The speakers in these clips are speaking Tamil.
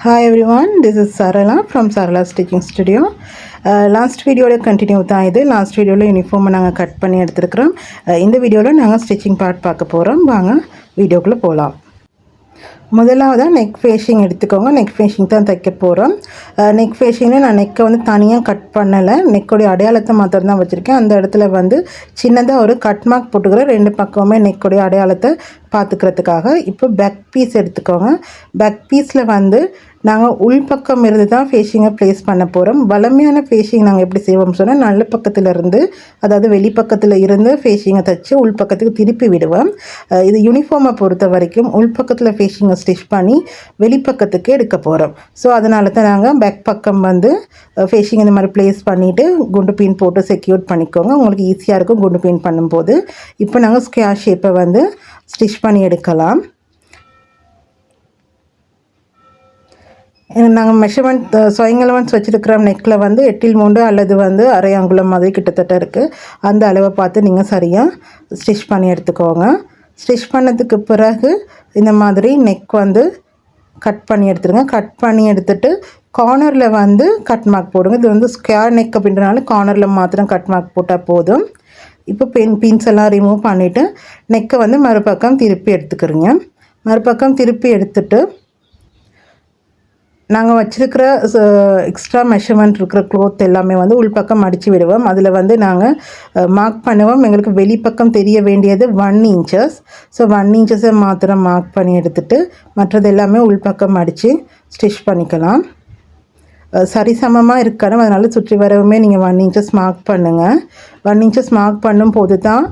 Hi everyone, this is Sarala from Sarala Stitching Studio. Last video continue தான் இது. லாஸ்ட் வீடியோவில் யூனிஃபார்மை நாங்கள் கட் பண்ணி எடுத்துருக்கிறோம். இந்த வீடியோவில் நாங்கள் ஸ்டிச்சிங் பார்ட் பார்க்க போகிறோம். வாங்க வீடியோக்குள்ளே போகலாம். முதலாவதாக நெக் ஃபேஷிங் எடுத்துக்கோங்க. நெக் ஃபேஷிங் தான் தைக்க போகிறோம். நெக் ஃபேஷிங்கில் நான் நெக்கை வந்து தனியாக கட் பண்ணலை, நெக்கோடைய அடையாளத்தை மாத்திரம் தான் வச்சுருக்கேன். அந்த இடத்துல வந்து சின்னதாக ஒரு கட் மார்க் போட்டுக்கிறேன், ரெண்டு பக்கமே நெக்கோடைய அடையாளத்தை பார்த்துக்கிறதுக்காக. இப்போ பேக் பீஸ் எடுத்துக்கோங்க. பேக் பீஸில் வந்து நாங்கள் உள்பக்கம் இருந்து தான் ஃபேஷிங்கை ப்ளேஸ் பண்ண போகிறோம். வளமையான ஃபேஷிங் நாங்கள் எப்படி செய்வோம்னு சொன்னால், நல்ல பக்கத்தில் இருந்து, அதாவது வெளிப்பக்கத்தில் இருந்து ஃபேஷிங்கை தைச்சி உள்பக்கத்துக்கு திருப்பி விடுவோம். இது யூனிஃபார்மை பொறுத்த வரைக்கும் உள்பக்கத்தில் ஃபேஷிங்கை ஸ்டிச் பண்ணி வெளிப்பக்கத்துக்கு எடுக்க போகிறோம். ஸோ அதனால தான் நாங்கள் பேக் பக்கம் வந்து ஃபேஷிங் இந்த மாதிரி ப்ளேஸ் பண்ணிவிட்டு குண்டு பின் போட்டு செக்யூர் பண்ணிக்கோங்க. உங்களுக்கு ஈஸியாக இருக்கும் குண்டு பின் பண்ணும்போது. இப்போ நாங்கள் ஸ்கொயர் ஷேப்பை வந்து ஸ்டிச் பண்ணி எடுக்கலாம். நாங்கள் மெஷர்மெண்ட் சொயங்கலவன்ஸ் வச்சுருக்கிற நெக்கில் வந்து 8 அல்லது வந்து அரை அங்குலம் மாதிரி கிட்டத்தட்ட இருக்குது. அந்த அளவை பார்த்து நீங்கள் சரியாக ஸ்டிச் பண்ணி எடுத்துக்கோங்க. ஸ்டிச் பண்ணதுக்கு பிறகு இந்த மாதிரி நெக் வந்து கட் பண்ணி எடுத்துருங்க. கட் பண்ணி எடுத்துகிட்டு கார்னரில் வந்து கட் மார்க் போடுங்க. இது வந்து ஸ்கொயர் நெக் அப்படின்றனால கார்னரில் மாத்திரம் கட் மார்க் போட்டால் போதும். இப்போ பின்ஸ் எல்லாம் ரிமூவ் பண்ணிவிட்டு நெக்கை வந்து மறுபக்கம் திருப்பி எடுத்துக்கிறீங்க. மறுபக்கம் திருப்பி எடுத்துகிட்டு நாங்கள் வச்சுருக்கிற எக்ஸ்ட்ரா மெஷர்மெண்ட் இருக்கிற க்ளோத் எல்லாமே வந்து உள்பக்கம் அடித்து விடுவோம். அதில் வந்து நாங்கள் மார்க் பண்ணுவோம். எங்களுக்கு வெளிப்பக்கம் தெரிய வேண்டியது 1 inches. ஸோ 1 inches மாத்திரம் மார்க் பண்ணி எடுத்துகிட்டு மற்றது எல்லாமே உள்பக்கம் அடித்து ஸ்டிச் பண்ணிக்கலாம். சரிசமமாக இருக்கணும், அதனால் சுற்றி வரவுமே நீங்கள் 1 inches மார்க் பண்ணுங்கள். 1 inches மார்க் பண்ணும்போது தான்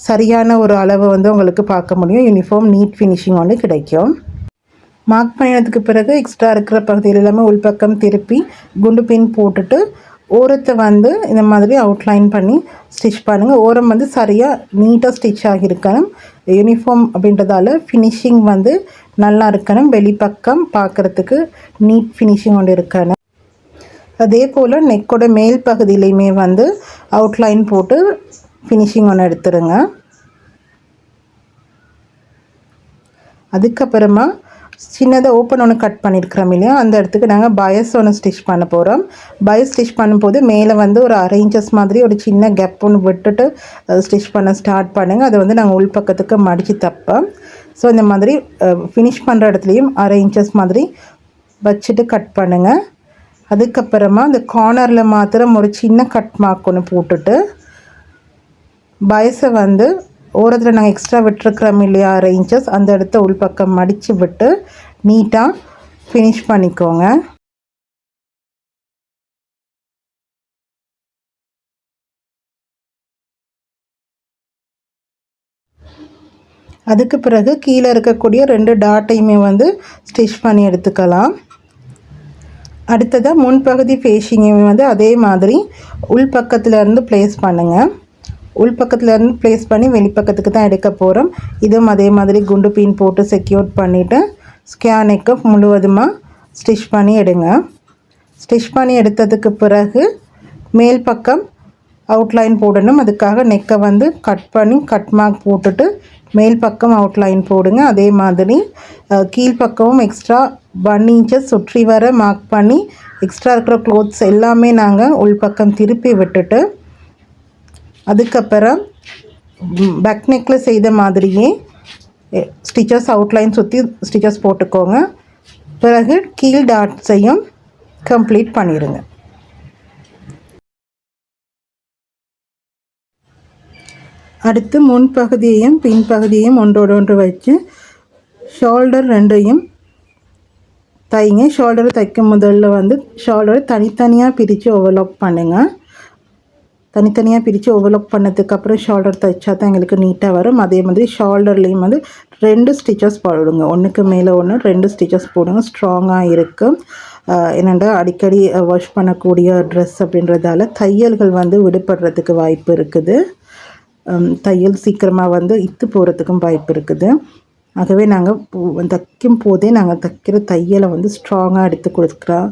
சரியான ஒரு அளவை வந்து உங்களுக்கு பார்க்க முடியும். யூனிஃபார்ம் நீட் ஃபினிஷிங் வந்து கிடைக்கும். மார்க் பண்ணினதுக்கு பிறகு எக்ஸ்ட்ரா இருக்கிற பகுதியில் எல்லாமே உள்பக்கம் திருப்பி குண்டு பின் போட்டுட்டு ஓரத்தை வந்து இந்த மாதிரி அவுட்லைன் பண்ணி ஸ்டிச் பண்ணுங்கள். ஓரம் வந்து சரியாக நீட்டாக ஸ்டிச் ஆகியிருக்கணும். யூனிஃபார்ம் அப்படின்றதால ஃபினிஷிங் வந்து நல்லா இருக்கணும். வெளிப்பக்கம் பார்க்குறதுக்கு நீட் ஃபினிஷிங் கொண்டு இருக்கணும். அதே போல் நெக்கோட மேல் பகுதியிலையுமே வந்து அவுட்லைன் போட்டு ஃபினிஷிங் ஒன்று எடுத்துருங்க. அதுக்கப்புறமா சின்னதாக ஓப்பன் ஒன்று கட் பண்ணியிருக்கிறோம் இல்லையா, அந்த இடத்துக்கு நாங்கள் பயஸ் ஒன்று ஸ்டிச் பண்ண போகிறோம். பயஸ் ஸ்டிச் பண்ணும்போது மேலே வந்து ஒரு 1/2 inches மாதிரி ஒரு சின்ன கேப் ஒன்று விட்டுட்டு ஸ்டிச் பண்ண ஸ்டார்ட் பண்ணுங்கள். அதை வந்து நாங்கள் உள்பக்கத்துக்கு மடித்து தப்போம். ஸோ இந்த மாதிரி ஃபினிஷ் பண்ணுற இடத்துலையும் 1/2 inches மாதிரி வச்சுட்டு கட் பண்ணுங்கள். அதுக்கப்புறமா இந்த கார்னரில் மாத்திரம் ஒரு சின்ன கட் மார்க் ஒன்று போட்டுட்டு பயஸை வந்து ஓரத்தில் நாங்கள் எக்ஸ்ட்ரா விட்டுருக்கிறோம் இல்லையா 1/2 inches, அந்த இடத்த உள்பக்கம் மடித்து விட்டு நீட்டாக ஃபினிஷ் பண்ணிக்கோங்க. அதுக்கு பிறகு கீழே இருக்கக்கூடிய 2 டாட்டையுமே வந்து ஸ்டிச் பண்ணி எடுத்துக்கலாம். அடுத்ததாக முன்பகுதி ஃபேஷிங்கையுமே வந்து அதே மாதிரி உள்பக்கத்தில் இருந்து ப்ளேஸ் பண்ணுங்கள். உள்பக்கத்தில் இருந்து ப்ளேஸ் பண்ணி வெளிப்பக்கத்துக்கு தான் எடுக்க போகிறோம். இதுவும் அதே மாதிரி குண்டு பின் போட்டு செக்யூர் பண்ணிவிட்டு ஸ்கொயர் நெக்கை முழுவதுமாக ஸ்டிச் பண்ணி எடுங்க. ஸ்டிச் பண்ணி எடுத்ததுக்கு பிறகு மேல் பக்கம் அவுட்லைன் போடணும். அதுக்காக நெக்கை வந்து கட் பண்ணி கட் மார்க் போட்டுட்டு மேல் பக்கம் அவுட்லைன் போடுங்க. அதே மாதிரி கீழ்ப்பக்கமும் எக்ஸ்ட்ரா 1 inches சுற்றி வர மார்க் பண்ணி எக்ஸ்ட்ரா இருக்கிற க்ளோத்ஸ் எல்லாமே நாங்கள் உள்பக்கம் திருப்பி விட்டுட்டு அதுக்கப்புறம் பேக் நெக்கில் செய்த மாதிரியே ஸ்டிச்சஸ் அவுட்லைன் சுற்றி ஸ்டிச்சஸ் போட்டுக்கோங்க. பிறகு கீழ் டாட்ஸையும் கம்ப்ளீட் பண்ணிடுங்க. அடுத்து முன்பகுதியையும் பின்பகுதியையும் ஒன்றோடு வச்சு ஷோல்டர் 2ஐயும் தைங்க. ஷோல்டரை தைக்கும் முதல்ல வந்து ஷோல்டரை தனித்தனியாக பிரித்து ஓவர்லாக் பண்ணுங்கள். தனித்தனியாக பிரித்து ஓவர்லாக் பண்ணதுக்கப்புறம் ஷோல்டர் தைச்சா தான் எங்களுக்கு நீட்டாக வரும். அதே மாதிரி ஷோல்டர்லேயும் வந்து 2 ஸ்டிச்சஸ் போடுங்க. ஒன்றுக்கு மேலே ஒன்று 2 ஸ்டிச்சஸ் போடுங்க. ஸ்ட்ராங்காக இருக்கும். என்னென்னா அடிக்கடி வாஷ் பண்ணக்கூடிய ட்ரெஸ் அப்படின்றதால தையல்கள் வந்து விடுபடுறதுக்கு வாய்ப்பு இருக்குது. தையல் சீக்கிரமாக வந்து இத்து போகிறதுக்கும் வாய்ப்பு இருக்குது. ஆகவே நாங்கள் தைக்கும் போதே நாங்கள் தைக்கிற தையலை வந்து ஸ்ட்ராங்காக எடுத்து கொடுக்குறா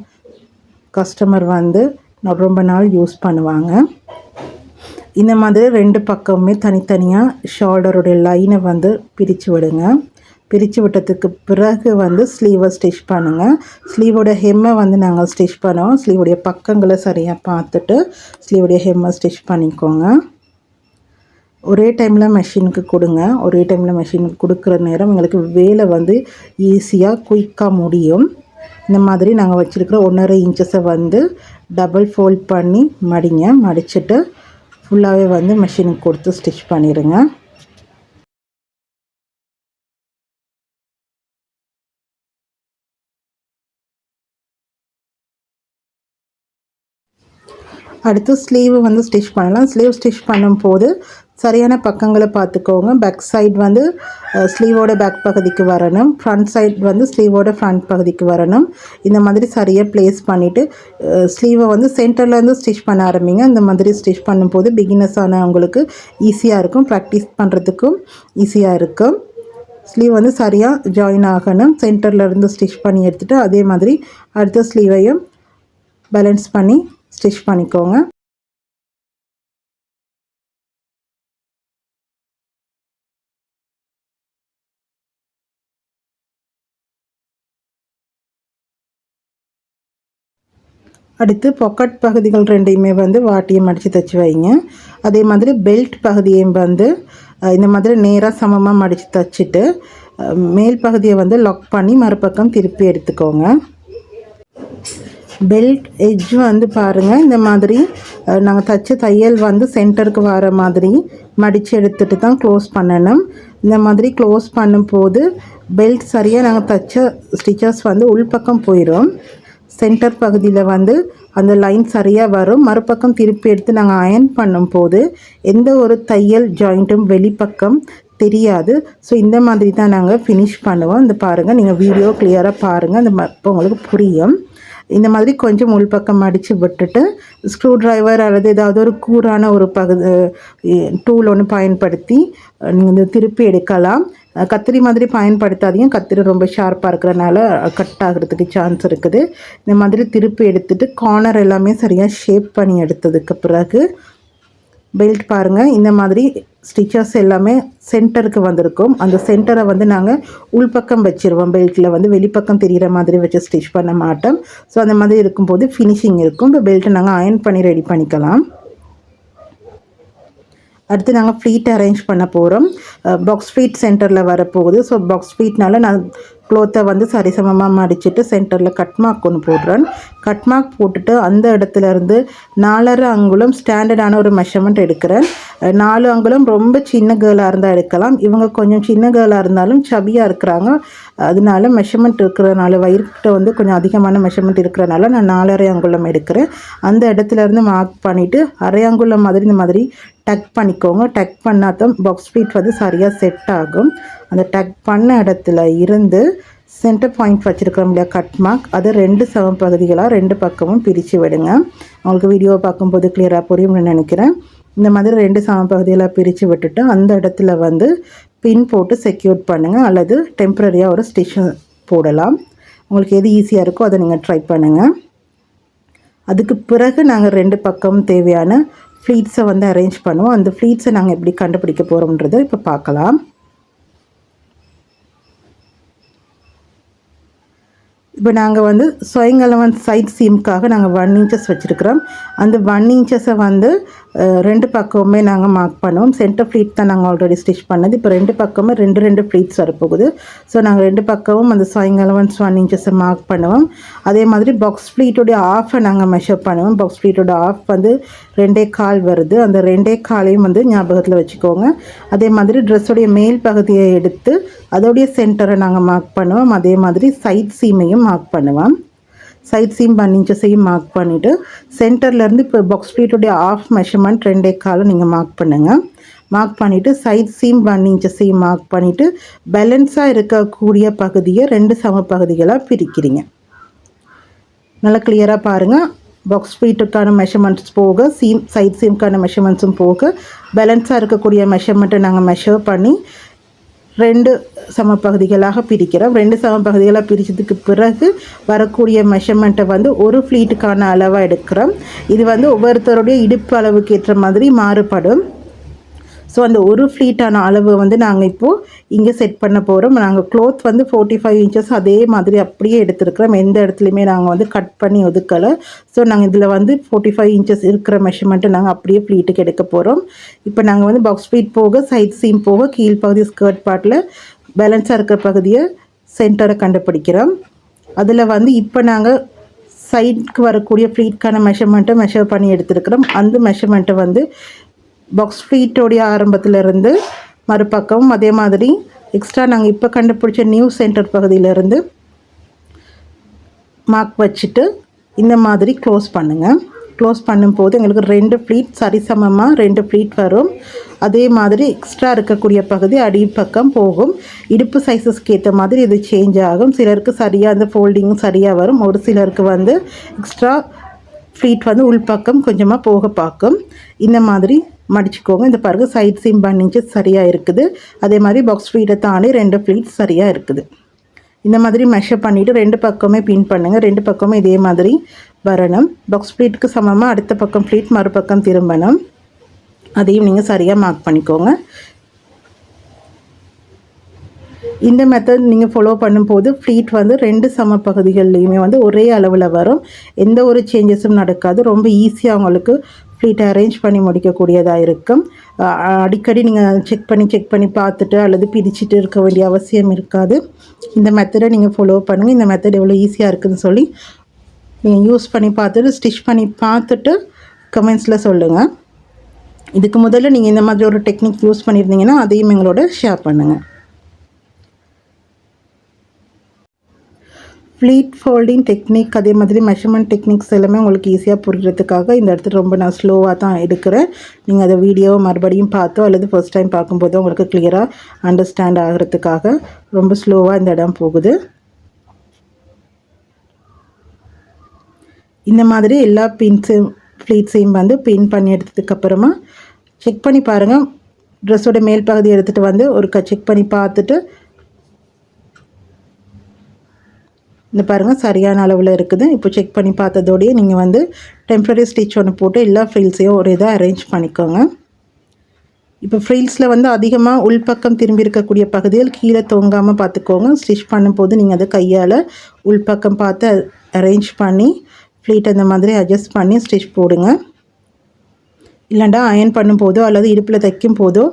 கஸ்டமர் வந்து ரொம்ப நாள் யூஸ் பண்ணுவாங்க. இந்த மாதிரி 2 பக்கமுமே தனித்தனியாக ஷோல்டருடைய லைனை வந்து பிரித்து விடுங்க. பிரித்து விட்டதுக்கு பிறகு வந்து ஸ்லீவை ஸ்டிச் பண்ணுங்கள். ஸ்லீவோட ஹெம்மை வந்து நாங்கள் ஸ்டிச் பண்ணுவோம். ஸ்லீவுடைய பக்கங்களை சரியாக பார்த்துட்டு ஸ்லீவுடைய ஹெம்மை ஸ்டிச் பண்ணிக்கோங்க. ஒரே டைமில் மெஷினுக்கு கொடுங்க. ஒரே டைமில் மெஷினுக்கு கொடுக்குற நேரம் எங்களுக்கு வேலை வந்து ஈஸியாக குயிக்காக முடியும். இந்த மாதிரி நாங்கள் வச்சுருக்கிற 1.5 இன்ச்சஸை வந்து டபுள் ஃபோல்ட் பண்ணி மடிச்சுட்டு ஃபுல்லாகவே வந்து மெஷினுக்கு கொடுத்து ஸ்டிச் பண்ணிடுங்க. அடுத்து ஸ்லீவு வந்து ஸ்டிச் பண்ணலாம். ஸ்லீவ் ஸ்டிச் பண்ணும்போது சரியான பக்கங்களை பார்த்துக்கோங்க. பேக் சைடு வந்து ஸ்லீவோட பேக் பகுதிக்கு வரணும், ஃப்ரண்ட் சைடு வந்து ஸ்லீவோட ஃப்ரண்ட் பகுதிக்கு வரணும். இந்த மாதிரி சரியாக ப்ளேஸ் பண்ணிவிட்டு ஸ்லீவை வந்து சென்டர்லேருந்து ஸ்டிச் பண்ண ஆரம்பிங்க. இந்த மாதிரி ஸ்டிச் பண்ணும்போது பிகினர்ஸ் ஆனவங்களுக்கு ஈஸியாக இருக்கும், ப்ராக்டிஸ் பண்ணுறதுக்கும் ஈஸியாக இருக்கும். ஸ்லீவ் வந்து சரியாக ஜாயின் ஆகணும். சென்டர்லேருந்து ஸ்டிச் பண்ணி எடுத்துகிட்டு அதே மாதிரி அடுத்த ஸ்லீவையும் பேலன்ஸ் பண்ணி ஸ்டிச் பண்ணிக்கோங்க. அடுத்து பாக்கெட் பகுதிகள் ரெண்டையுமே வந்து வாட்டியம் அடித்து தைச்சி வைங்க. அதே மாதிரி பெல்ட் பகுதியையும் வந்து இந்த மாதிரி நேராக சமமாக மடித்து தைச்சிட்டு மேல் பகுதியை வந்து லாக் பண்ணி மறுபக்கம் திருப்பி எடுத்துக்கோங்க. பெல்ட் எட்ஜ் வந்து பாருங்கள், இந்த மாதிரி நாங்கள் தைச்ச தையல் வந்து சென்டருக்கு வர மாதிரி மடித்து எடுத்துகிட்டு தான் க்ளோஸ் பண்ணணும். இந்த மாதிரி க்ளோஸ் பண்ணும்போது பெல்ட் சரியாக நாங்கள் தைச்ச ஸ்டிச்சஸ் வந்து உள்பக்கம் போயிடும். சென்டர் பகுதியில் வந்து அந்த லைன் சரியாக வரும். மறுபக்கம் திருப்பி எடுத்து நாங்கள் அயர்ன் பண்ணும்போது எந்த ஒரு தையல் ஜாயிண்ட்டும் வெளிப்பக்கம் தெரியாது. ஸோ இந்த மாதிரி தான் நாங்கள் ஃபினிஷ் பண்ணுவோம். இந்த பாருங்கள், நீங்கள் வீடியோ கிளியராக பாருங்கள், அந்த இப்போ உங்களுக்கு புரியும். இந்த மாதிரி கொஞ்சம் உள்பக்கம் அடித்து விட்டுட்டு ஸ்க்ரூ ட்ரைவர் அல்லது ஏதாவது ஒரு கூரான ஒரு டூல் ஒன்று பயன்படுத்தி நீங்கள் இந்த திருப்பி எடுக்கலாம். கத்திரி மாதிரி பயன்படுத்தாதீங்க, கத்திரி ரொம்ப ஷார்ப்பாக இருக்கிறனால கட் ஆகிறதுக்கு சான்ஸ் இருக்குது. இந்த மாதிரி திருப்பி எடுத்துகிட்டு கார்னர் எல்லாமே சரியாக ஷேப் பண்ணி எடுத்ததுக்கு பிறகு பெல்ட் பாருங்கள், இந்த மாதிரி ஸ்டிச்சஸ் எல்லாமே சென்டருக்கு வந்திருக்கும். அந்த சென்டரை வந்து நாங்கள் உள்பக்கம் வச்சுருவோம். பெல்ட்டில் வந்து வெளிப்பக்கம் தெரிகிற மாதிரி வச்சு ஸ்டிச் பண்ண மாட்டோம். ஸோ அந்த மாதிரி இருக்கும்போது ஃபினிஷிங் இருக்கும். இப்போ பெல்ட்டை நாங்கள் அயர்ன் பண்ணி ரெடி பண்ணிக்கலாம். அடுத்து நாங்கள் ஃப்ளீட் அரேஞ்ச் பண்ண போகிறோம். பாக்ஸ் ஃப்ளீட் சென்டரில் வரப்போகுது. ஸோ பாக்ஸ் ஃப்ளீட்னால நான் க்ளோத்தை வந்து சரிசமமாக மடிச்சுட்டு சென்டரில் கட் மார்க் ஒன்று போடுறேன். கட் மார்க் போட்டுட்டு அந்த இடத்துலேருந்து 4.5 அங்குலம் ஸ்டாண்டர்டான ஒரு மெஷர்மெண்ட் எடுக்கிறேன். 4 அங்குலம் ரொம்ப சின்ன கேர்ளாக இருந்தால் எடுக்கலாம். இவங்க கொஞ்சம் சின்ன கேர்ளாக இருந்தாலும் சபியாக இருக்கிறாங்க, அதனால மெஷர்மெண்ட் இருக்கிறனால வயிறுக்கிட்ட வந்து கொஞ்சம் அதிகமான மெஷர்மெண்ட் இருக்கிறனால நான் 4.5 அங்குலம் எடுக்கிறேன். அந்த இடத்துலேருந்து மார்க் பண்ணிவிட்டு 1/2 அங்குலம் மாதிரி இந்த மாதிரி டக் பண்ணிக்கோங்க. டக் பண்ணால் தான் பாக்ஸ் ஃப்ளீட் வந்து சரியாக செட் ஆகும். அந்த டக் பண்ண இடத்துல இருந்து சென்டர் பாயிண்ட் வச்சுருக்கிறோம் இல்லையா, கட் மார்க், அதை 2 சம பகுதிகளாக 2 பக்கமும் பிரித்து விடுங்க. உங்களுக்கு வீடியோவை பார்க்கும்போது கிளியராக புரியும்னு நினைக்கிறேன். இந்த மாதிரி 2 சம பகுதிகளாக பிரித்து விட்டுட்டு அந்த இடத்துல வந்து பின் போட்டு செக்யூர் பண்ணுங்கள், அல்லது டெம்ப்ரரியாக ஒரு ஸ்டிச் போடலாம். உங்களுக்கு எது ஈஸியாக இருக்கோ அதை நீங்கள் ட்ரை பண்ணுங்கள். அதுக்கு பிறகு நாங்கள் 2 பக்கமும் தேவையான ஃப்ளீட்ஸை வந்து அரேஞ்ச் பண்ணுவோம். அந்த ஃப்ளீட்ஸை நாங்கள் எப்படி கண்டுபிடிக்க போகிறோம்ன்றதை இப்போ பார்க்கலாம். இப்போ நாங்கள் வந்து சுயங்கலவன் சைட் சீமுக்காக நாங்கள் 1 இன்ச்சஸ் வச்சுருக்கிறோம். அந்த 1 இன்ச்சஸை வந்து 2 பக்கமுமே நாங்கள் மார்க் பண்ணுவோம். சென்டர் ஃப்ளீட் தான் நாங்கள் ஆல்ரெடி ஸ்டிச் பண்ணது. இப்போ 2 பக்கமும் 2 ஃப்ளீட்ஸ் வரப்போகுது. ஸோ நாங்கள் 2 பக்கமும் அந்த சுயங்கலவன்ஸ் 1 இன்ச்சஸை மார்க் பண்ணுவோம். அதே மாதிரி பாக்ஸ் ஃப்ளீட்டோடைய ஆஃபை நாங்கள் மெஷர் பண்ணுவோம். பாக்ஸ் ஃப்ளீட்டோட ஆஃப் வந்து 2.25 வருது. அந்த 2.25 வந்து ஞாபகத்தில் வச்சுக்கோங்க. அதே மாதிரி ட்ரெஸ்ஸோடைய மேல் பகுதியை எடுத்து அதோடைய சென்டரை நாங்கள் மார்க் பண்ணுவோம். அதே மாதிரி சைட் சீமையும் மார்க் பண்ணுவோம். சைட் சீம் 1 இன்ச்சஸையும் மார்க் பண்ணிவிட்டு சென்டர்லேருந்து இப்போ பாக்ஸ் ஃப்ளீட்டோடைய ஆஃப் மெஷர்மெண்ட் 2.25 நீங்கள் மார்க் பண்ணுங்கள். மார்க் பண்ணிவிட்டு சைட் சீம் 1 இன்ச்சஸையும் மார்க் பண்ணிவிட்டு பேலன்ஸாக இருக்கக்கூடிய பகுதியை 2 சம பகுதிகளாக பிரிக்கிறீங்க. நல்லா கிளியராக பாருங்கள். பாக்ஸ் ஃப்ளீட்டுக்கான மெஷர்மெண்ட்ஸ் போக சைட் சீம்க்கான மெஷர்மெண்ட்ஸும் போக பேலன்ஸாக இருக்கக்கூடிய மெஷர்மெண்ட்டை நாங்கள் மெஷர் பண்ணி 2 சம பகுதிகளாக பிரிக்கிறோம். 2 சம பகுதிகளாக பிரித்ததுக்கு பிறகு வரக்கூடிய மெஷர்மெண்ட்டை வந்து ஒரு ஃப்ளீட்டுக்கான அளவாக எடுக்கிறோம். இது வந்து ஒவ்வொருத்தருடைய இடுப்பு அளவுக்கு ஏற்ற மாதிரி மாறுபடும். ஸோ அந்த ஒரு ஃப்ளீட்டான அளவு வந்து நாங்கள் இப்போது இங்கே செட் பண்ண போகிறோம். நாங்கள் க்ளோத் வந்து 45 இன்ச்சஸ் அதே மாதிரி அப்படியே எடுத்துருக்கிறோம். எந்த இடத்துலையுமே நாங்கள் வந்து கட் பண்ணி ஒதுக்கலை. ஸோ நாங்கள் இதில் வந்து 45 இன்ச்சஸ் இருக்கிற மெஷர்மெண்ட்டை நாங்கள் அப்படியே ஃப்ளீட்டுக்கு எடுக்க போகிறோம். இப்போ நாங்கள் வந்து பாக்ஸ் ஃப்ளீட் போக சைட் சீம் போக கீழ்ப்பகுதி ஸ்கர்ட் பார்ட்டில் பேலன்ஸாக இருக்கிற பகுதியை சென்டரை கண்டுபிடிக்கிறோம். அதில் வந்து இப்போ நாங்கள் சைடுக்கு வரக்கூடிய ஃப்ளீட்கான மெஷர்மெண்ட்டை மெஷர் பண்ணி எடுத்துருக்கிறோம். அந்த மெஷர்மெண்ட்டை வந்து பாக்ஸ் ஃப்ளீட்டோடைய ஆரம்பத்திலேருந்து மறுபக்கம் அதே மாதிரி எக்ஸ்ட்ரா நாங்கள் இப்போ கண்டுபிடிச்ச நியூ சென்டர் பகுதியிலேருந்து மார்க் வச்சுட்டு இந்த மாதிரி க்ளோஸ் பண்ணுங்கள். க்ளோஸ் பண்ணும்போது எங்களுக்கு 2 ஃப்ளீட் சரிசமமாக 2 ஃப்ளீட் வரும். அதே மாதிரி எக்ஸ்ட்ரா இருக்கக்கூடிய பகுதி அடிப்பக்கம் போகும். இடுப்பு சைஸஸ்க்கு ஏற்ற மாதிரி இது சேஞ்ச் ஆகும். சிலருக்கு சரியாக அந்த ஃபோல்டிங்கும் சரியாக வரும். ஒரு சிலருக்கு வந்து எக்ஸ்ட்ரா ஃப்ளீட் வந்து உள்பக்கம் கொஞ்சமாக போக பார்க்கும். இந்த மாதிரி மடிச்சுக்கோங்க. இந்த பாருங்கள் சைட் சீம் 1 இன்ச்சஸ் சரியாக இருக்குது. அதே மாதிரி பாக்ஸ் ஃப்ளீட்டை தாண்டி 2 ஃப்ளீட் சரியாக இருக்குது. இந்த மாதிரி மெஷர் பண்ணிவிட்டு 2 பக்கமே பின் பண்ணுங்கள். 2 பக்கமே இதே மாதிரி வரணும். பாக்ஸ் ஃப்ளீட்டுக்கு சமமாக அடுத்த பக்கம் ஃப்ளீட் மறுபக்கம் திரும்பணும். அதையும் நீங்கள் சரியாக மார்க் பண்ணிக்கோங்க. இந்த மெத்தட் நீங்கள் ஃபாலோ பண்ணும்போது ஃப்ளீட் வந்து 2 சம பகுதிகள்லையுமே வந்து ஒரே அளவில் வரும். எந்த ஒரு சேஞ்சஸும் நடக்காது. ரொம்ப ஈஸியாக உங்களுக்கு ஃப்ளீட்டை அரேஞ்ச் பண்ணி முடிக்கக்கூடியதாக இருக்கும். அடிக்கடி நீங்கள் செக் பண்ணி பார்த்துட்டு அல்லது பிரிச்சுட்டு இருக்க வேண்டிய அவசியம் இருக்காது. இந்த மெத்தடை நீங்கள் ஃபாலோ பண்ணுங்கள். இந்த மெத்தட் எவ்வளோ ஈஸியாக இருக்குதுன்னு சொல்லி நீங்கள் யூஸ் பண்ணி பார்த்துட்டு ஸ்டிச் பண்ணி பார்த்துட்டு கமெண்ட்ஸில் சொல்லுங்கள். இதுக்கு முதல்ல நீங்கள் இந்த மாதிரி ஒரு டெக்னிக் யூஸ் பண்ணியிருந்தீங்கன்னா அதையும் எங்களோட ஷேர் பண்ணுங்கள். ஃப்ளீட் ஃபோல்டிங் டெக்னிக் அதே மாதிரி மெஷர்மெண்ட் டெக்னிக்ஸ் எல்லாமே உங்களுக்கு ஈஸியாக புரிகிறதுக்காக இந்த இடத்துல ரொம்ப நான் ஸ்லோவாக தான் எடுக்கிறேன். நீங்கள் அதை வீடியோவை மறுபடியும் பார்த்தோ அல்லது ஃபர்ஸ்ட் டைம் பார்க்கும்போதோ உங்களுக்கு கிளியராக அண்டர்ஸ்டாண்ட் ஆகிறதுக்காக ரொம்ப ஸ்லோவாக இந்த இடம் போகுது. இந்த மாதிரி எல்லா ஃப்ளீட்ஸையும் வந்து பின் பண்ணி எடுத்ததுக்கப்புறமா செக் பண்ணி பாருங்கள். ட்ரெஸ்ஸோட மேல் பகுதி எடுத்துகிட்டு வந்து ஒரு செக் பண்ணி பார்த்துட்டு இந்த பாருங்கள் சரியான அளவில் இருக்குது. இப்போ செக் பண்ணி பார்த்ததோடையே நீங்கள் வந்து டெம்ப்ரரி ஸ்டிச் ஒன்று போட்டு எல்லா ஃப்ரீல்ஸையும் ஒரு இதாக அரேஞ்ச் பண்ணிக்கோங்க. இப்போ ஃப்ரீல்ஸில் வந்து அதிகமாக உள்பக்கம் திரும்பி இருக்கக்கூடிய பகுதிகள் கீழே தொங்காமல் பார்த்துக்கோங்க. ஸ்டிச் பண்ணும்போது நீங்கள் அதை கையால் உள்பக்கம் பார்த்து அரேஞ்ச் பண்ணி ஃப்ளீட் அந்த மாதிரி அட்ஜஸ்ட் பண்ணி ஸ்டிச் போடுங்க. இல்லைண்டா அயன் பண்ணும்போதோ அல்லது இடுப்பில் தைக்கும் போதோ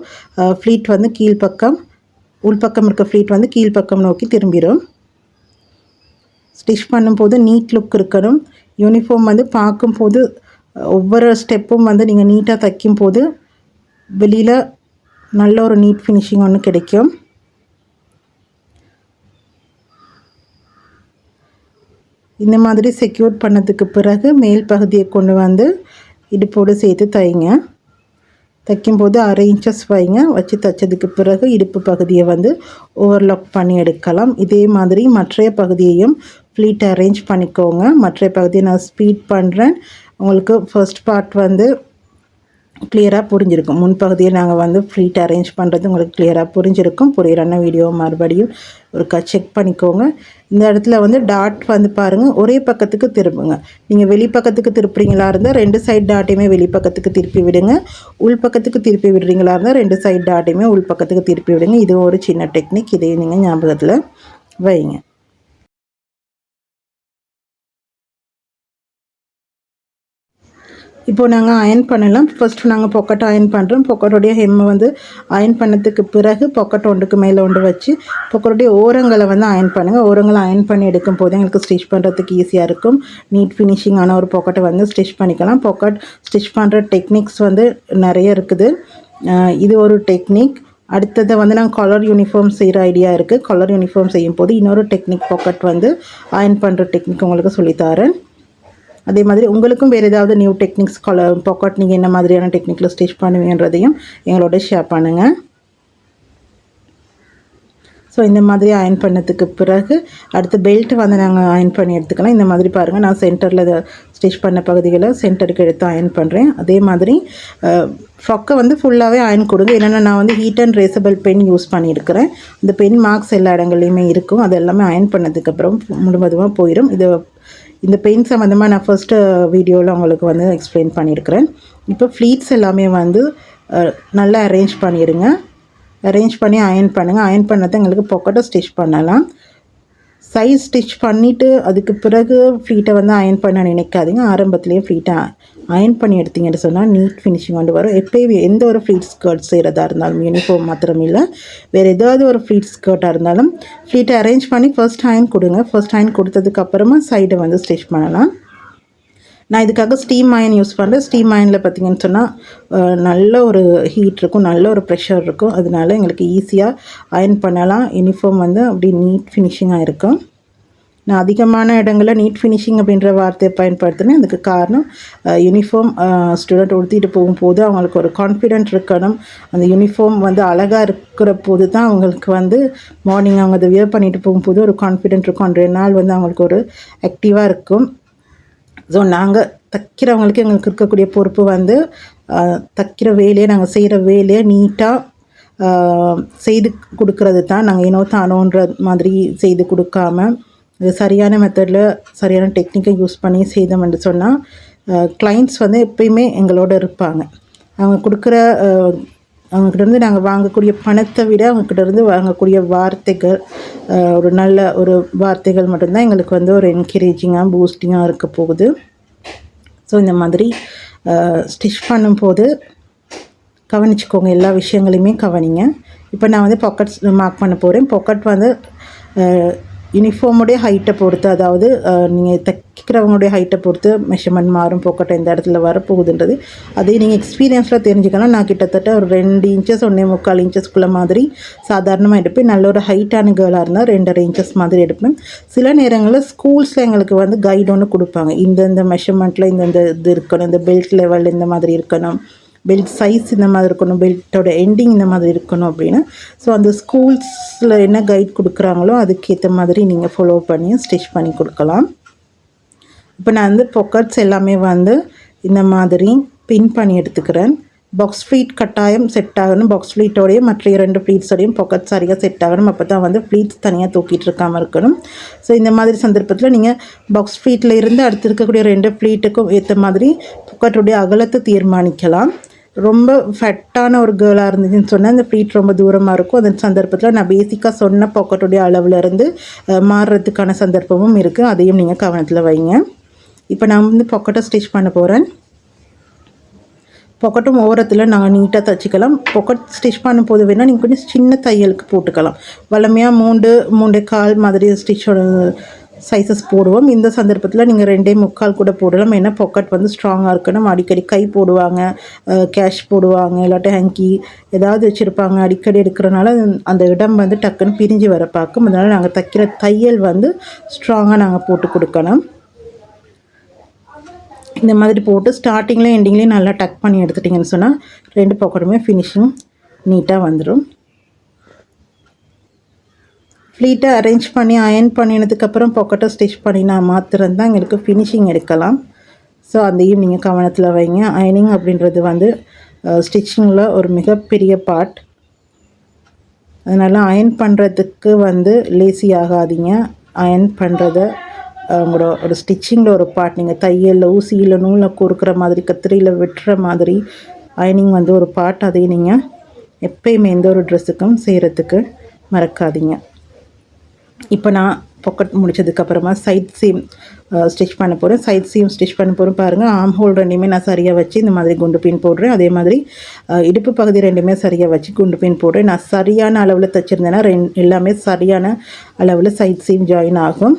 ஃப்ளீட் வந்து கீழ்ப்பக்கம் உள்பக்கம் இருக்க ஃப்ளீட் வந்து கீழ்ப்பக்கம் நோக்கி திரும்பிடும். ஸ்டிச் பண்ணும்போது நீட் லுக் இருக்கணும். யூனிஃபார்ம் வந்து பார்க்கும்போது ஒவ்வொரு ஸ்டெப்பும் வந்து நீங்கள் நீட்டாக தைக்கும்போது வெளியில் நல்ல ஒரு நீட் ஃபினிஷிங் ஒன்று கிடைக்கும். இந்த மாதிரி செக்யூர் பண்ணதுக்கு பிறகு மேல் பகுதியை கொண்டு வந்து இடுப்போடு சேர்த்து தைங்க. தைக்கும்போது 1/2 இன்ச்சஸ் வைங்க. வச்சு தைச்சதுக்கு பிறகு இடுப்பு பகுதியை வந்து ஓவர்லாக் பண்ணி எடுக்கலாம். இதே மாதிரி மற்ற பகுதியையும் ஃப்ளீட் அரேஞ்ச் பண்ணிக்கோங்க. மற்ற பகுதியை நான் ஸ்பீட் பண்ணுறேன். உங்களுக்கு ஃபர்ஸ்ட் பார்ட் வந்து கிளியராக புரிஞ்சிருக்கும். முன்பகுதியை நாங்கள் வந்து ஃப்ளீட் அரேஞ்ச் பண்ணுறது உங்களுக்கு கிளியராக புரிஞ்சிருக்கும். புரியலன்னா வீடியோ மறுபடியும் ஒரு செக் பண்ணிக்கோங்க. இந்த இடத்துல வந்து டாட் வந்து பாருங்கள் ஒரே பக்கத்துக்கு திருப்புங்க. நீங்கள் வெளிப்பக்கத்துக்கு திருப்புறீங்களா இருந்தால் 2 சைட் டாட்டையுமே வெளிப்பக்கத்துக்கு திருப்பி விடுங்க. உள் பக்கத்துக்கு திருப்பி விடுறீங்களா இருந்தால் 2 சைட் டாட்டையுமே உள் பக்கத்துக்கு திருப்பி விடுங்க. இது ஒரு சின்ன டெக்னிக். இதையும் நீங்கள் ஞாபகத்தில் வைங்க. இப்போது நாங்கள் அயன் பண்ணலாம். ஃபஸ்ட்டு நாங்கள் பொக்கெட் அயன் பண்ணுறோம். பொக்கெட்டோடைய ஹெம்மை வந்து அயன் பண்ணதுக்கு பிறகு பொக்கெட் ஒன்றுக்கு மேலே ஒன்று வச்சு பொக்கெட்டோடைய ஓரங்களை வந்து அயன் பண்ணுங்கள். ஓரங்களை அயன் பண்ணி எடுக்கும் போது எங்களுக்கு ஸ்டிச் பண்ணுறதுக்கு ஈஸியாக இருக்கும். நீட் ஃபினிஷிங்கான ஒரு பொக்கெட்டை வந்து ஸ்டிச் பண்ணிக்கலாம். பொக்கெட் ஸ்டிச் பண்ணுற டெக்னிக்ஸ் வந்து நிறைய இருக்குது. இது ஒரு டெக்னிக். அடுத்ததை வந்து நாங்கள் கலர் யூனிஃபார்ம் செய்கிற ஐடியா இருக்குது. கலர் யூனிஃபார்ம் செய்யும் போது இன்னொரு டெக்னிக் பொக்கெட் வந்து அயன் பண்ணுற டெக்னிக் உங்களுக்கு சொல்லித்தரேன். அதே மாதிரி உங்களுக்கும் வேறு ஏதாவது நியூ டெக்னிக்ஸ் பாக்கெட் நீங்கள் என்ன மாதிரியான டெக்னிக்கில் ஸ்டிச் பண்ணுவீங்கன்றதையும் எங்களோட ஷேர் பண்ணுங்கள். ஸோ இந்த மாதிரி அயன் பண்ணதுக்கு பிறகு அடுத்து பெல்ட் வந்து நாங்கள் அயன் பண்ணி எடுத்துக்கலாம். இந்த மாதிரி பாருங்கள், நான் சென்டரில் ஸ்டிச் பண்ண பகுதிகளை சென்டருக்கு எடுத்து அயன் பண்ணுறேன். அதே மாதிரி ஃப்ராக்கை வந்து ஃபுல்லாகவே அயன் கொடுங்க. என்னென்னா நான் வந்து ஹீட் அண்ட் ரேசபிள் பென் யூஸ் பண்ணியிருக்கிறேன். இந்த பென் மார்க்ஸ் எல்லா இடங்கள்லையுமே இருக்கும். அது எல்லாமே அயன் பண்ணதுக்கப்புறம் முழுவதுமாக போயிடும். இந்த பெயின் சம்மந்தமாக நான் ஃபர்ஸ்ட்டு வீடியோவில் உங்களுக்கு வந்து எக்ஸ்பிளைன் பண்ணியிருக்கிறேன். இப்போ ஃப்ளீட்ஸ் எல்லாமே வந்து நல்லா அரேஞ்ச் பண்ணிடுங்க. அரேஞ்ச் பண்ணி அயர்ன் பண்ணுங்கள். அயர்ன் பண்ணதை எங்களுக்கு பாக்கெட்டை ஸ்டிச் பண்ணலாம். சைஸ் ஸ்டிச் பண்ணிவிட்டு அதுக்கு பிறகு ஃப்ளீட்டை வந்து அயர்ன் பண்ண நினைக்காதீங்க. ஆரம்பத்துலேயே ஃப்ளீட்டை அயர்ன் பண்ணி எடுத்தீங்கன்னு சொன்னால் நீட் ஃபினிஷிங் கொண்டு வரும். எப்போயும் எந்த ஒரு ஃப்ளீட் ஸ்கர்ட் செய்கிறதா இருந்தாலும், யூனிஃபார்ம் மாத்திரம் இல்லை, வேறு ஏதாவது ஒரு ஃப்ளீட் ஸ்கர்ட்டாக இருந்தாலும் ஃப்ளீட்டை அரேஞ்ச் பண்ணி ஃபர்ஸ்ட் அயர்ன் கொடுங்க. ஃபர்ஸ்ட் அயர்ன் கொடுத்ததுக்கப்புறமா சைடை வந்து ஸ்டிச் பண்ணலாம். நான் இதுக்காக ஸ்டீம் அயன் யூஸ் பண்ணுறேன். ஸ்டீம் அயனில் பார்த்திங்கன்னு சொன்னால் நல்ல ஒரு ஹீட் இருக்கும், நல்ல ஒரு ப்ரெஷர் இருக்கும். அதனால எங்களுக்கு ஈஸியாக அயன் பண்ணலாம். யூனிஃபார்ம் வந்து அப்படி நீட் ஃபினிஷிங்காக இருக்கும். நான் அதிகமான இடங்களில் நீட் ஃபினிஷிங் அப்படின்ற வார்த்தையை பயன்படுத்தினேன். அதுக்கு காரணம் யூனிஃபார்ம் ஸ்டூடெண்ட் உடுத்திட்டு போகும்போது அவங்களுக்கு ஒரு கான்ஃபிடென்ட் இருக்கணும். அந்த யூனிஃபார்ம் வந்து அழகாக இருக்கிற போது தான் அவங்களுக்கு வந்து மார்னிங் அவங்க அதை வியர் பண்ணிட்டு போகும்போது ஒரு கான்ஃபிடென்ட் இருக்கும். அன்றைய நாள் வந்து அவங்களுக்கு ஒரு ஆக்டிவாக இருக்கும். ஸோ நாங்கள் தைக்கிறவங்களுக்கு எங்களுக்கு இருக்கக்கூடிய பொறுப்பு வந்து தைக்கிற வேலையை, நாங்கள் செய்கிற வேலையை நீட்டாக செய்து கொடுக்கறது தான். நாங்கள் ஏனோ தானோன்ற மாதிரி செய்து கொடுக்காம சரியான மெத்தடில் சரியான டெக்னிக்கை யூஸ் பண்ணி செய்தோம்னு சொன்னால் கிளைண்ட்ஸ் வந்து எப்பயுமே எங்களோட இருப்பாங்க. அவங்க கொடுக்குற அவங்கக்கிட்டேருந்து நாங்கள் வாங்கக்கூடிய பணத்தை விட அவங்கக்கிட்டேருந்து வாங்கக்கூடிய வார்த்தைகள், ஒரு நல்ல ஒரு வார்த்தைகள் மட்டும்தான் எங்களுக்கு வந்து ஒரு என்கரேஜிங்காக பூஸ்டிங்காக இருக்க போகுது. ஸோ இந்த மாதிரி ஸ்டிச் பண்ணும்போது கவனிச்சுக்கோங்க, எல்லா விஷயங்களையுமே கவனிங்க. இப்போ நான் வந்து பாக்கெட்ஸ் மார்க் பண்ண போகிறேன். பாக்கெட் வந்து யூனிஃபார்முடைய ஹைட்டை பொறுத்து, அதாவது நீங்கள் தைக்கிறவங்களுடைய ஹைட்டை பொறுத்து மெஷர்மெண்ட் மாறும். பாக்கெட் எந்த இடத்துல வரப்போகுதுன்றது அதே நீங்கள் எக்ஸ்பீரியன்ஸில் தெரிஞ்சுக்கலாம். நான் கிட்டத்தட்ட ஒரு 2 இன்ச்சஸ் 1.25 இன்ச்சஸ்க்குள்ளே மாதிரி சாதாரணமாக எடுப்பேன். நல்ல ஒரு ஹைட்டான கேர்ளாக இருந்தால் 2.5 இன்ச்சஸ் மாதிரி எடுப்பேன். சில நேரங்களில் ஸ்கூல்ஸில் எங்களுக்கு வந்து கைடு ஒன்று கொடுப்பாங்க. இந்தந்த மெஷர்மெண்ட்டில் இந்தந்த இது இருக்கணும், இந்த பெல்ட் லெவல் இந்த மாதிரி இருக்கணும், பெல்ட் சைஸ் இந்த மாதிரி இருக்கணும், பெல்ட்டோட எண்டிங் இந்த மாதிரி இருக்கணும் அப்படின்னு. ஸோ அந்த ஸ்கூல்ஸில் என்ன கைட் கொடுக்குறாங்களோ அதுக்கேற்ற மாதிரி நீங்கள் ஃபாலோ பண்ணி ஸ்டிச் பண்ணி கொடுக்கலாம். இப்போ நான் வந்து பாக்கெட்ஸ் எல்லாமே வந்து இந்த மாதிரி பின் பண்ணி எடுத்துக்கிறேன். பாக்ஸ் ஃப்ளீட் கட்டாயம் செட் ஆகணும். பாக்ஸ் ஃப்ளீட்டோடையும் மற்ற 2 ஃப்ளீட்ஸோடையும் பாக்கெட் சரியாக செட் ஆகணும். அப்போ தான் வந்து ஃப்ளீட்ஸ் தனியாக தூக்கிட்டு இருக்காமல் இருக்கணும். ஸோ இந்த மாதிரி சந்தர்ப்பத்தில் நீங்கள் பாக்ஸ் ஃப்ளீட்டில் இருந்து அடுத்து இருக்கக்கூடிய 2 ஃப்ளீட்டுக்கும் ஏற்ற மாதிரி பாக்கெட்டுடைய அகலத்தை தீர்மானிக்கலாம். ரொம்ப ஃபெட்டான ஒரு கேர்ளாக இருந்துச்சுன்னு சொன்னால் இந்த ஃப்ளீட் ரொம்ப தூரமாக இருக்கும். அந்த சந்தர்ப்பத்தில் நான் பேசிக்காக சொன்ன பாக்கெட்டுடைய அளவுலேருந்து மாறுறதுக்கான சந்தர்ப்பமும் இருக்குது. அதையும் நீங்கள் கவனத்தில் வைங்க. இப்போ நான் வந்து பாக்கெட்டை ஸ்டிச் பண்ண போகிறேன். பாக்கெட்டும் ஓரத்தில் நாங்கள் நீட்டாக தைச்சிக்கலாம். பாக்கெட் ஸ்டிச் பண்ணும் போது வேணால் நீங்கள் கொஞ்சம் சின்ன தையலுக்கு போட்டுக்கலாம். வளமையாக 3.25 மாதிரி ஸ்டிச்சோட சைஸஸ் போடுவோம். இந்த சந்தர்ப்பத்தில் நீங்கள் 2.25 கூட போடலாம். ஏன்னா பாக்கெட் வந்து ஸ்ட்ராங்காக இருக்கணும். அடிக்கடி கை போடுவாங்க, கேஷ் போடுவாங்க, இல்லாட்டி ஹேங்கி ஏதாவது வச்சுருப்பாங்க. அடிக்கடி எடுக்கிறனால அந்த இடம் வந்து டக்குன்னு பிரிஞ்சு வர பார்க்கும். அதனால் நாங்கள் தைக்கிற தையல் வந்து ஸ்ட்ராங்காக நாங்கள் போட்டு கொடுக்கணும். இந்த மாதிரி போட்டு ஸ்டார்டிங்கில் எண்டிங்லேயும் நல்லா டக் பண்ணி எடுத்துட்டிங்கன்னு சொன்னால் 2 பாக்கெட்டுமே ஃபினிஷிங் நீட்டாக வந்துடும். ஃப்ளீட்டை அரேஞ்ச் பண்ணி அயர்ன் பண்ணினதுக்கப்புறம் பாக்கெட்டை ஸ்டிச் பண்ணினா மாத்திரம்தான் எங்களுக்கு ஃபினிஷிங் எடுக்கலாம். ஸோ அதையும் நீங்கள் கவனத்தில் வைங்க. அயனிங் அப்படின்றது வந்து ஸ்டிச்சிங்கில் ஒரு மிகப்பெரிய பார்ட். அதனால் அயர்ன் பண்ணுறதுக்கு வந்து லேசி ஆகாதீங்க. அயர்ன் பண்ணுறத உங்களோட ஒரு ஸ்டிச்சிங்கில் ஒரு பார்ட். நீங்கள் தையலில் ஊசியில் நூலில் கோர்க்குற மாதிரி, கத்திரியில் வெட்டுற மாதிரி அயனிங் வந்து ஒரு பார்ட். அதையும் நீங்கள் எப்பயுமே எந்த ஒரு ட்ரெஸ்ஸுக்கும் செய்கிறதுக்கு மறக்காதீங்க. இப்போ நான் பாக்கெட் முடித்ததுக்கப்புறமா சைட் சீம் ஸ்டிச் பண்ண போகிறேன். சைட் சீம் ஸ்டிச் பண்ண போகிறேன். பாருங்கள், ஆர்ம் ஹோல் 2மே நான் சரியாக வச்சு இந்த மாதிரி குண்டு பின் போடுறேன். அதே மாதிரி இடுப்பு பகுதி 2மே சரியாக வச்சு குண்டு பின் போடுறேன். நான் சரியான அளவில் தைச்சிருந்தேன்னா எல்லாமே சரியான அளவில் சைட் சீம் ஜாயின் ஆகும்.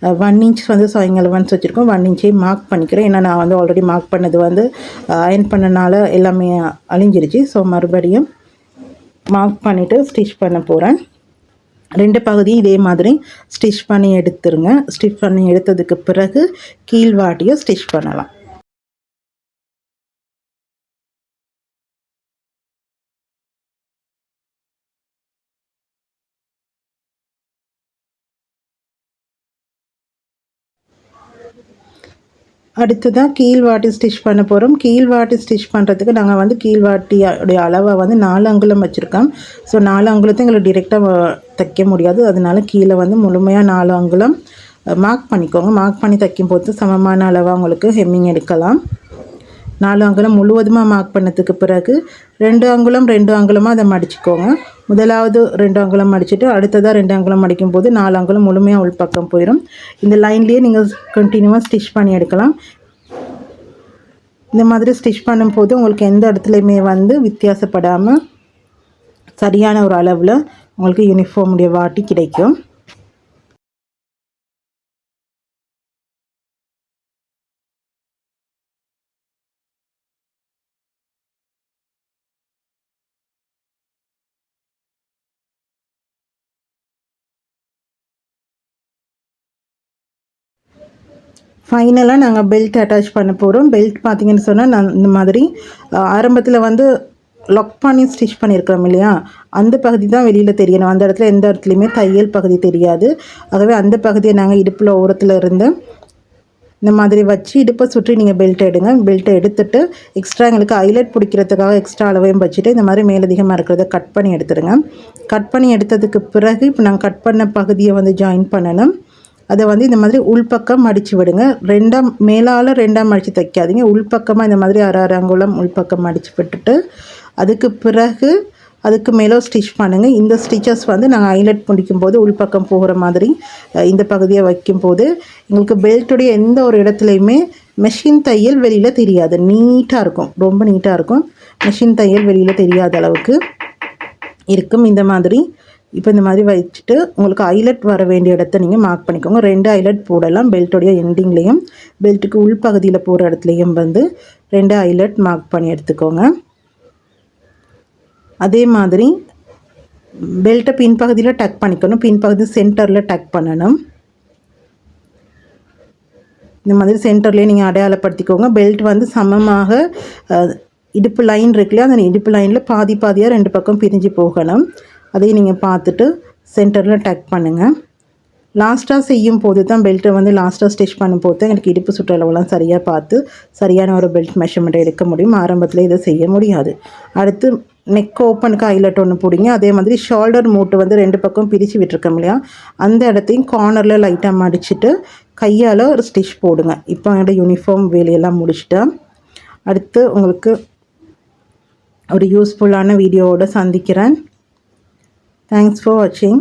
1 இன்ச் வந்து சாயிங் அலவன்ஸ் வச்சுருக்கோம். 1 இன்ச்சே மார்க் பண்ணிக்கிறேன். ஏன்னா நான் வந்து ஆல்ரெடி மார்க் பண்ணது வந்து அயர்ன் பண்ணனால எல்லாமே அழிஞ்சிருச்சு. ஸோ மறுபடியும் மார்க் பண்ணிவிட்டு ஸ்டிச் பண்ண போகிறேன். 2 பகுதியும் இதே மாதிரி ஸ்டிச் பண்ணி எடுத்துருங்க. ஸ்டிச் பண்ணி எடுத்ததுக்கு பிறகு கீழ்வாட்டியை ஸ்டிச் பண்ணலாம். அடுத்ததான் கீழ்வாட்டி ஸ்டிச் பண்ண போகிறோம். கீழ்வாட்டி ஸ்டிச் பண்ணுறதுக்கு நாங்கள் வந்து கீழ்வாட்டியோடைய அளவை வந்து 4 அங்குலம் வச்சுருக்கோம். ஸோ 4 அங்குலத்தை எங்களுக்கு டிரெக்டாக தைக்க முடியாது. அதனால கீழே வந்து முழுமையாக 4 அங்குலம் மார்க் பண்ணிக்கோங்க. மார்க் பண்ணி தைக்கும் போது சமமான அளவாக உங்களுக்கு ஹெம்மிங் எடுக்கலாம். 4 அங்குலம் முழுவதுமாக மார்க் பண்ணதுக்கு பிறகு 2 அங்குலம் 2 அங்குலமாக அதை மடிச்சுக்கோங்க. முதலாவது 2 அங்குலம் மடிச்சுட்டு அடுத்ததாக 2 அங்குலம் மடிக்கும் போது 4 அங்குலம் முழுமையாக உள்பக்கம் போயிடும். இந்த லைன்லேயே நீங்கள் கண்டினியூவாக ஸ்டிச் பண்ணி எடுக்கலாம். இந்த மாதிரி ஸ்டிச் பண்ணும்போது உங்களுக்கு எந்த இடத்துலையுமே வந்து வித்தியாசப்படாமல் சரியான ஒரு அளவில் உங்களுக்கு யூனிஃபார்முடைய வாட்டி கிடைக்கும். ஃபைனலாக நாங்கள் பெல்ட் அட்டாச் பண்ண போகிறோம். பெல்ட் பார்த்திங்கன்னு சொன்னால் நான் இந்த மாதிரி ஆரம்பத்தில் வந்து லாக் பண்ணி ஸ்டிச் பண்ணியிருக்கிறோம் இல்லையா, அந்த பகுதி தான் வெளியில் தெரியணும். அந்த இடத்துல எந்த இடத்துலையுமே தையல் பகுதி தெரியாது. ஆகவே அந்த பகுதியை நாங்கள் இடுப்பில் ஓரத்தில் இருந்து இந்த மாதிரி வச்சு இடுப்பை சுற்றி நீங்கள் பெல்ட் எடுங்க. பெல்ட்டை எடுத்துகிட்டு எக்ஸ்ட்ரா எங்களுக்கு ஐலட் பிடிக்கிறதுக்காக எக்ஸ்ட்ரா அளவையும் வச்சுட்டு இந்த மாதிரி மேலதிகமாக இருக்கிறத கட் பண்ணி எடுத்துடுங்க. கட் பண்ணி எடுத்ததுக்கு பிறகு இப்போ நாங்கள் கட் பண்ண பகுதியை வந்து ஜாயின் பண்ணணும். அதை வந்து இந்த மாதிரி உள்பக்கம் மடித்து விடுங்க. மேலால் 2ஆக மடித்து தைக்காதீங்க. உள்பக்கமாக இந்த மாதிரி 6 அங்குலம் உள்பக்கம் மடித்து விட்டுட்டு அதுக்கு பிறகு அதுக்கு மேலே ஸ்டிச் பண்ணுங்கள். இந்த ஸ்டிச்சஸ் வந்து நாங்கள் ஹைலைட் முடிக்கும்போது உள்பக்கம் போகிற மாதிரி இந்த பகுதியை வைக்கும்போது எங்களுக்கு பெல்ட்டுடைய எந்த ஒரு இடத்துலையுமே மெஷின் தையல் வெளியில் தெரியாது. நீட்டாக இருக்கும், ரொம்ப நீட்டாக இருக்கும். மெஷின் தையல் வெளியில் தெரியாத அளவுக்கு இருக்கும். இந்த மாதிரி இப்போ இந்த மாதிரி வச்சுட்டு உங்களுக்கு ஐலட் வர வேண்டிய இடத்த நீங்கள் மார்க் பண்ணிக்கோங்க. 2 ஐலட் போடலாம். பெல்ட்டுடைய எண்டிங்லேயும் பெல்ட்டுக்கு உள்பகுதியில் போகிற இடத்துலையும் வந்து 2 ஐலட் மார்க் பண்ணி எடுத்துக்கோங்க. அதே மாதிரி பெல்ட்டை பின்பகுதியில் டக் பண்ணிக்கணும். பின்பகுதி சென்டரில் டக் பண்ணணும். இந்த மாதிரி சென்டர்லேயே நீங்கள் அடையாளப்படுத்திக்கோங்க. பெல்ட் வந்து சமமாக இடுப்பு லைன் இருக்குல்லையா, அந்த இடுப்பு லைனில் பாதி பாதியாக 2 பக்கம் பிரிஞ்சு போகணும். அதையும் நீங்கள் பார்த்துட்டு சென்டரில் டக் பண்ணுங்கள். லாஸ்ட்டாக செய்யும் போது தான் பெல்ட்டை வந்து லாஸ்ட்டாக ஸ்டிச் பண்ணும்போது தான் எனக்கு இடுப்பு சுற்றளவுலாம் சரியாக பார்த்து சரியான ஒரு பெல்ட் மெஷர்மெண்ட்டை எடுக்க முடியும். ஆரம்பத்தில் இதை செய்ய முடியாது. அடுத்து நெக் ஓப்பனுக்கு ஐலட் ஒன்று பிடிங்க. அதே மாதிரி ஷோல்டர் மூட்டு வந்து 2 பக்கம் பிரித்து விட்டுருக்கோம் இல்லையா, அந்த இடத்தையும் கார்னரில் லைட்டாக மடிச்சுட்டு கையால் ஒரு ஸ்டிச் போடுங்க. இப்போ என்னோடய யூனிஃபார்ம் வேலையெல்லாம் முடிச்சுட்டேன். அடுத்து உங்களுக்கு ஒரு யூஸ்ஃபுல்லான வீடியோவோடு சந்திக்கிறேன். Thanks for watching.